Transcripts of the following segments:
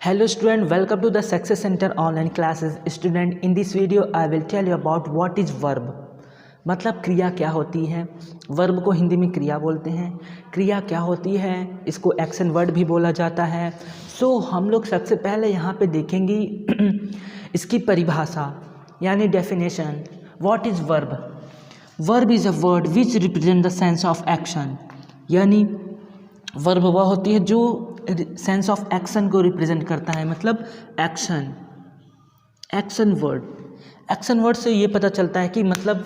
Hello student, welcome to the Success Center online classes. Student, in this video I will tell you about what is verb. मतलब क्रिया क्या होती है। Verb को हिंदी में क्रिया बोलते हैं। क्रिया क्या होती है, इसको एक्शन वर्ड भी बोला जाता है। हम लोग सबसे पहले यहाँ पे देखेंगे इसकी परिभाषा यानी definition. What is verb? Verb is a word which represent the sense of action. यानी वर्ब वह होती है जो सेंस ऑफ एक्शन को रिप्रेजेंट करता है, मतलब एक्शन। एक्शन वर्ड से ये पता चलता है कि मतलब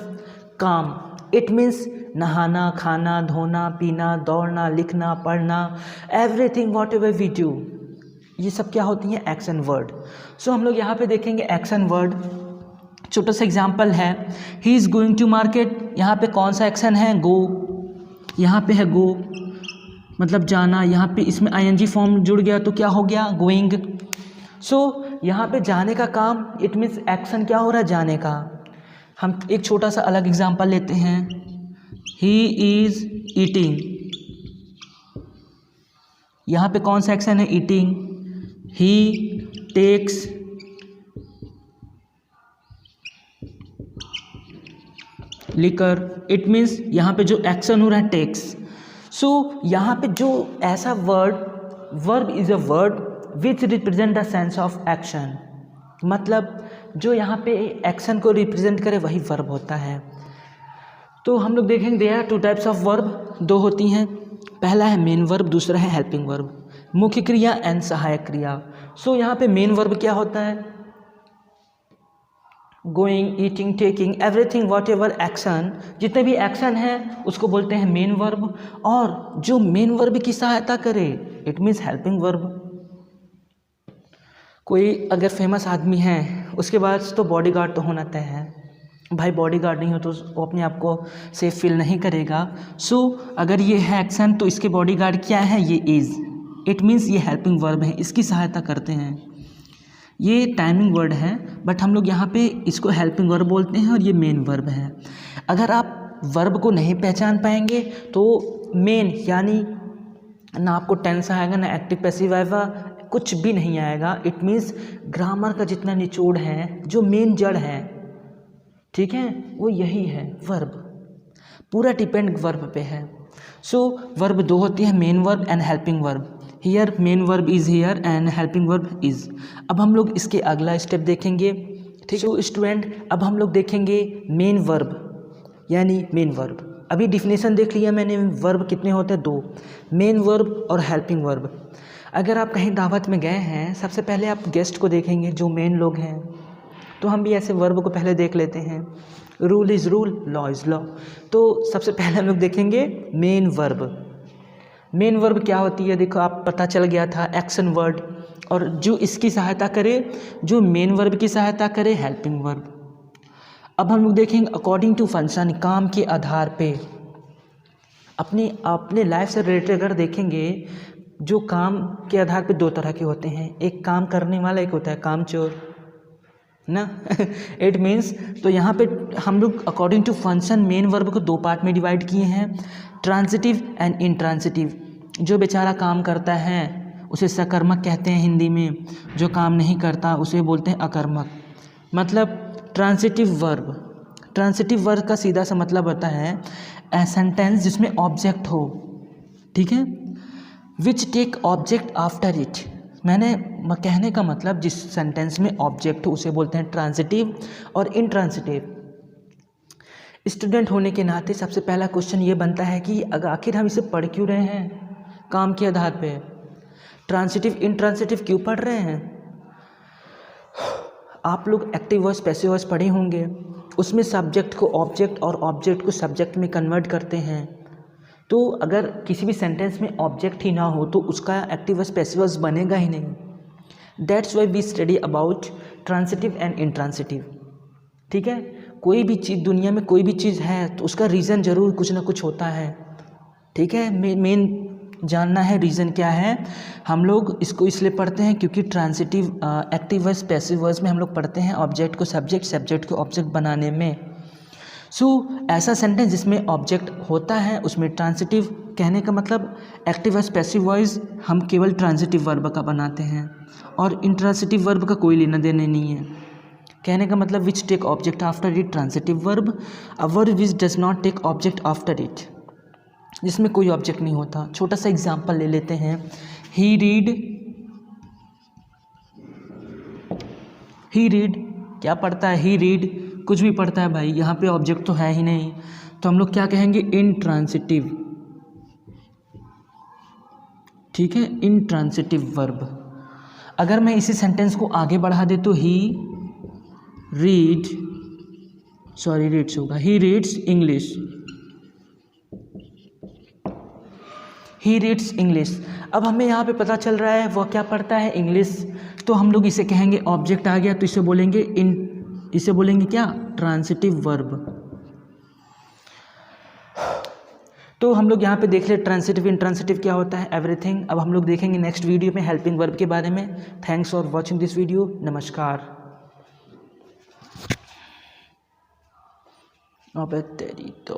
काम। इट मीन्स नहाना, खाना, धोना, पीना, दौड़ना, लिखना, पढ़ना, everything whatever we do, ये सब क्या होती हैं? Action word. हम लोग यहाँ पे देखेंगे एक्शन वर्ड। छोटा सा एग्जाम्पल है, he is going to market. यहाँ पे कौन सा एक्शन है? गो। यहाँ पे है गो मतलब जाना, यहाँ पे इसमें आईएनजी फॉर्म जुड़ गया तो क्या हो गया? गोइंग। यहाँ पे जाने का काम, इट मीन्स एक्शन क्या हो रहा है? जाने का। हम एक छोटा सा अलग एग्जांपल लेते हैं, ही इज़ ईटिंग। यहाँ पे कौन सा एक्शन है? Eating. He takes liquor. It means यहाँ पे जो एक्शन हो रहा है टेक्स। यहाँ पे जो ऐसा verb is a word which represent the sense of action, मतलब जो यहाँ पे एक्शन को रिप्रेजेंट करे वही वर्ब होता है। हम लोग देखेंगे there are two types of verb, दो होती हैं। पहला है मेन वर्ब, दूसरा है हेल्पिंग वर्ब। मुख्य क्रिया एंड सहायक क्रिया। यहाँ पे मेन वर्ब क्या होता है? Going, eating, taking, everything what ever action, जितने भी एक्शन हैं उसको बोलते हैं मेन वर्ब। और जो मेन वर्ब की सहायता करे इट मीन्स हेल्पिंग वर्ब। कोई अगर फेमस आदमी है उसके बाद तो बॉडीगार्ड तो होना तय है। भाई बॉडीगार्ड नहीं हो तो वो अपने आप को सेफ फील नहीं करेगा। अगर ये है एक्शन तो इसके बॉडीगार्ड क्या है? ये इज़। इट मीन्स ये हेल्पिंग वर्ब है, इसकी सहायता करते हैं। ये टाइमिंग वर्ड है बट हम लोग यहाँ पे इसको हेल्पिंग वर्ब बोलते हैं और ये मेन वर्ब है। अगर आप वर्ब को नहीं पहचान पाएंगे तो मेन यानी ना आपको टेंस आएगा, ना एक्टिव पैसिव आएगा, कुछ भी नहीं आएगा। इट मीन्स ग्रामर का जितना निचोड़ है, जो मेन जड़ है, ठीक है, वो यही है वर्ब। पूरा डिपेंड वर्ब पे है। वर्ब दो होती है, main verb and helping verb. Here main verb is here and helping verb is. अब हम लोग इसके अगला स्टेप देखेंगे, ठीक है स्टूडेंट। अब हम लोग देखेंगे मेन वर्ब यानी मेन वर्ब। अभी डिफिनेशन देख लिया मैंने, वर्ब कितने होते हैं? दो, मेन वर्ब और हेल्पिंग वर्ब। अगर आप कहीं दावत में गए हैं, सबसे पहले आप गेस्ट को देखेंगे जो मेन लोग हैं, तो हम भी ऐसे वर्ब को पहले देख लेते हैं। Rule is rule, law is law. सबसे पहले हम लोग देखेंगे मेन वर्ब। मेन वर्ब क्या होती है? देखो आप पता चल गया था, एक्शन वर्ड, और जो इसकी सहायता करे, जो मेन वर्ब की सहायता करे, हेल्पिंग वर्ब। अब हम लोग देखेंगे अकॉर्डिंग टू फंक्शन, काम के आधार पे। अपने लाइफ से रिलेटेड अगर देखेंगे, जो काम के आधार पे दो तरह के होते हैं, एक काम करने वाला, एक होता है कामचोर ना। इट मीन्स तो यहाँ पे हम लोग according to function main verb को दो पार्ट में डिवाइड किए हैं, ट्रांसिटिव एंड इंट्रांसिटिव। जो बेचारा काम करता है उसे सकर्मक कहते हैं हिंदी में, जो काम नहीं करता उसे बोलते हैं अकर्मक। मतलब ट्रांसिटिव वर्ब का सीधा सा मतलब होता है ए सेंटेंस जिसमें ऑब्जेक्ट हो, ठीक है, which take object after it. मैंने कहने का मतलब जिस सेंटेंस में ऑब्जेक्ट हो उसे बोलते हैं ट्रांसिटिव और इंट्रांसिटिव। स्टूडेंट होने के नाते सबसे पहला क्वेश्चन ये बनता है कि आखिर हम इसे पढ़ क्यों रहे हैं? काम के आधार पे ट्रांसिटिव इंट्रांसिटिव क्यों पढ़ रहे हैं? आप लोग एक्टिव वॉइस पैसिव वॉइस पढ़े होंगे, उसमें सब्जेक्ट को ऑब्जेक्ट और ऑब्जेक्ट को सब्जेक्ट में कन्वर्ट करते हैं। तो अगर किसी भी सेंटेंस में ऑब्जेक्ट ही ना हो तो उसका एक्टिव वॉइस पैसिव वॉइस बनेगा ही नहीं। That's why we study about transitive and intransitive, ठीक है। कोई भी चीज़ दुनिया में, कोई भी चीज़ है तो उसका रीज़न ज़रूर कुछ ना कुछ होता है, ठीक है। मेन जानना है रीज़न क्या है। हम लोग इसको इसलिए पढ़ते हैं क्योंकि transitive active voice passive voice में हम लोग पढ़ते हैं ऑब्जेक्ट को सब्जेक्ट, सब्जेक्ट को ऑब्जेक्ट बनाने में। ऐसा सेंटेंस जिसमें ऑब्जेक्ट होता है उसमें ट्रांसिटिव, कहने का मतलब एक्टिव और पैसिव वॉइस हम केवल ट्रांसिटिव वर्ब का बनाते हैं और इंट्रांसिटिव वर्ब का कोई लेना देना नहीं है। कहने का मतलब which take object after it transitive verb, a verb which does not take object after it, जिसमें कोई ऑब्जेक्ट नहीं होता। छोटा सा एग्जांपल ले लेते हैं, ही रीड क्या पढ़ता है, ही रीड कुछ भी पढ़ता है भाई, यहाँ पे ऑब्जेक्ट तो है ही नहीं, तो हम लोग क्या कहेंगे, इंट्रांसिटिव, ठीक है, इंट्रांसिटिव वर्ब। अगर मैं इसी सेंटेंस को आगे बढ़ा दे तो ही रीड्स होगा, he reads English, he reads English. अब हमें यहाँ पे पता चल रहा है वह क्या पढ़ता है, इंग्लिश, तो हम लोग इसे कहेंगे, ऑब्जेक्ट आ गया तो इसे बोलेंगे क्या, ट्रांसिटिव वर्ब। तो हम लोग यहाँ पे देख ले ट्रांसिटिव इंट्रांसिटिव क्या होता है, एवरीथिंग। अब हम लोग देखेंगे नेक्स्ट वीडियो में हेल्पिंग वर्ब के बारे में। Thanks for watching this video, नमस्कार। अबे तेरी तो